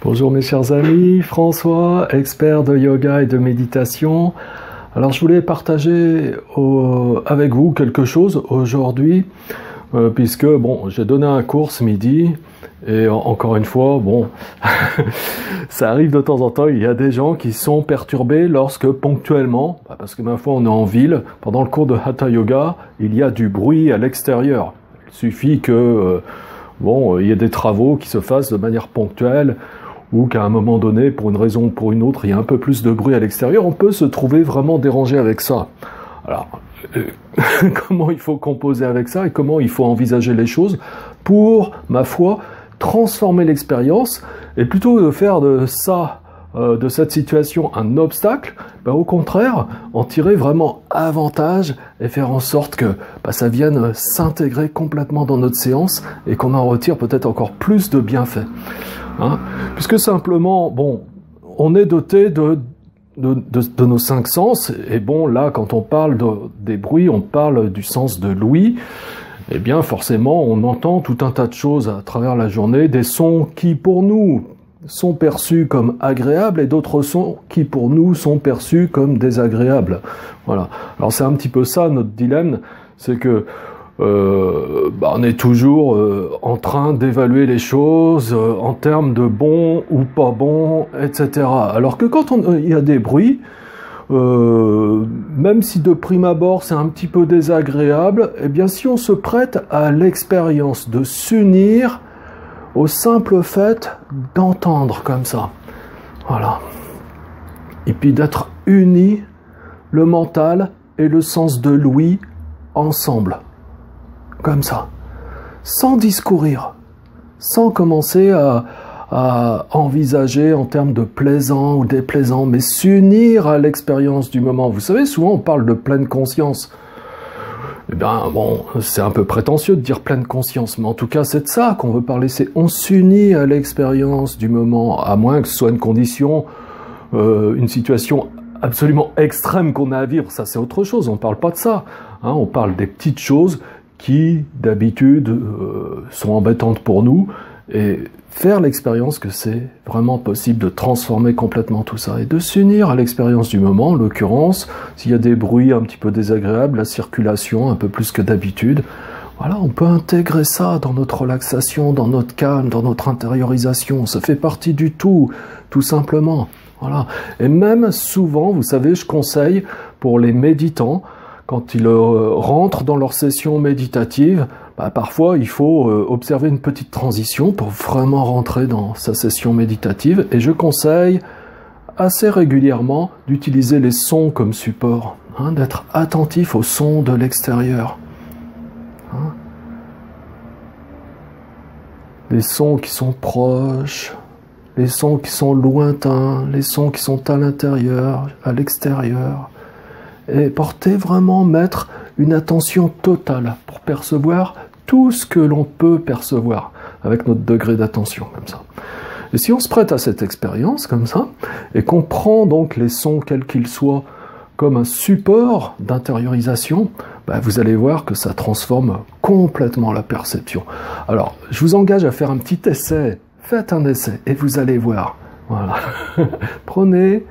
Bonjour mes chers amis, François, expert de yoga et de méditation. Alors je voulais partager avec vous quelque chose aujourd'hui, puisque bon, j'ai donné un cours ce midi, et encore une fois, bon, ça arrive de temps en temps, il y a des gens qui sont perturbés lorsque ponctuellement, parce que ma foi on est en ville, pendant le cours de Hatha Yoga, il y a du bruit à l'extérieur. Il suffit que, bon, il y ait des travaux qui se fassent de manière ponctuelle, ou qu'à un moment donné, pour une raison ou pour une autre, il y a un peu plus de bruit à l'extérieur, on peut se trouver vraiment dérangé avec ça. Alors, comment il faut composer avec ça et comment il faut envisager les choses pour, ma foi, transformer l'expérience et plutôt que de faire de ça, de cette situation un obstacle, au contraire, en tirer vraiment avantage et faire en sorte que ça vienne s'intégrer complètement dans notre séance et qu'on en retire peut-être encore plus de bienfaits. Hein, puisque simplement, bon, on est doté de nos 5 sens, et bon, là, quand on parle des bruits, on parle du sens de l'ouïe, et bien forcément, on entend tout un tas de choses à travers la journée, des sons qui, pour nous, sont perçus comme agréables, et d'autres sons qui, pour nous, sont perçus comme désagréables. Voilà. Alors c'est un petit peu ça, notre dilemme, c'est que on est toujours en train d'évaluer les choses en termes de bon ou pas bon, etc. Alors que quand il y a des bruits, même si de prime abord c'est un petit peu désagréable, eh bien si on se prête à l'expérience de s'unir au simple fait d'entendre comme ça, voilà, et puis d'être unis, le mental et le sens de l'ouïe ensemble. Comme ça, sans discourir, sans commencer à envisager en termes de plaisant ou déplaisant, mais s'unir à l'expérience du moment. Vous savez, souvent on parle de pleine conscience. Eh bien, bon, c'est un peu prétentieux de dire pleine conscience, mais en tout cas, c'est de ça qu'on veut parler. C'est on s'unit à l'expérience du moment, à moins que ce soit une condition, une situation absolument extrême qu'on a à vivre. Ça, c'est autre chose, on ne parle pas de ça. Hein, on parle des petites choses qui, d'habitude, sont embêtantes pour nous, et faire l'expérience que c'est vraiment possible de transformer complètement tout ça, et de s'unir à l'expérience du moment, en l'occurrence, s'il y a des bruits un petit peu désagréables, la circulation un peu plus que d'habitude, voilà, on peut intégrer ça dans notre relaxation, dans notre calme, dans notre intériorisation, ça fait partie du tout simplement, voilà. Et même souvent, vous savez, je conseille pour les méditants, quand ils rentrent dans leur session méditative, parfois il faut observer une petite transition pour vraiment rentrer dans sa session méditative. Et je conseille assez régulièrement d'utiliser les sons comme support, hein, d'être attentif aux sons de l'extérieur. Hein. Les sons qui sont proches, les sons qui sont lointains, les sons qui sont à l'intérieur, à l'extérieur. Et mettre une attention totale pour percevoir tout ce que l'on peut percevoir avec notre degré d'attention, comme ça. Et si on se prête à cette expérience, comme ça, et qu'on prend donc les sons, quels qu'ils soient, comme un support d'intériorisation, vous allez voir que ça transforme complètement la perception. Alors, je vous engage à faire un petit essai. Faites un essai, et vous allez voir. Voilà. Prenez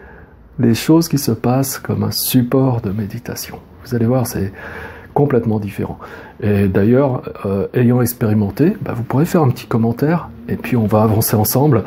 les choses qui se passent comme un support de méditation. Vous allez voir, c'est complètement différent. Et d'ailleurs, ayant expérimenté, vous pourrez faire un petit commentaire, et puis on va avancer ensemble.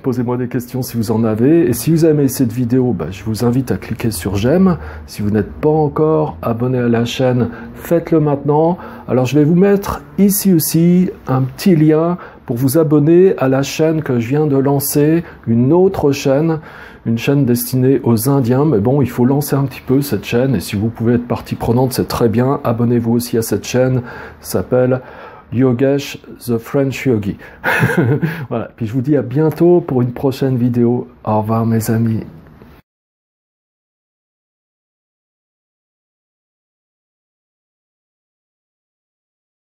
Posez-moi des questions si vous en avez. Et si vous aimez cette vidéo, je vous invite à cliquer sur j'aime. Si vous n'êtes pas encore abonné à la chaîne, faites-le maintenant. Alors je vais vous mettre ici aussi un petit lien pour vous abonner à la chaîne que je viens de lancer, une autre chaîne, une chaîne destinée aux Indiens, mais bon, il faut lancer un petit peu cette chaîne, et si vous pouvez être partie prenante, c'est très bien. Abonnez-vous aussi à cette chaîne, ça s'appelle Yogesh the French Yogi. Voilà, puis je vous dis à bientôt pour une prochaine vidéo. Au revoir mes amis.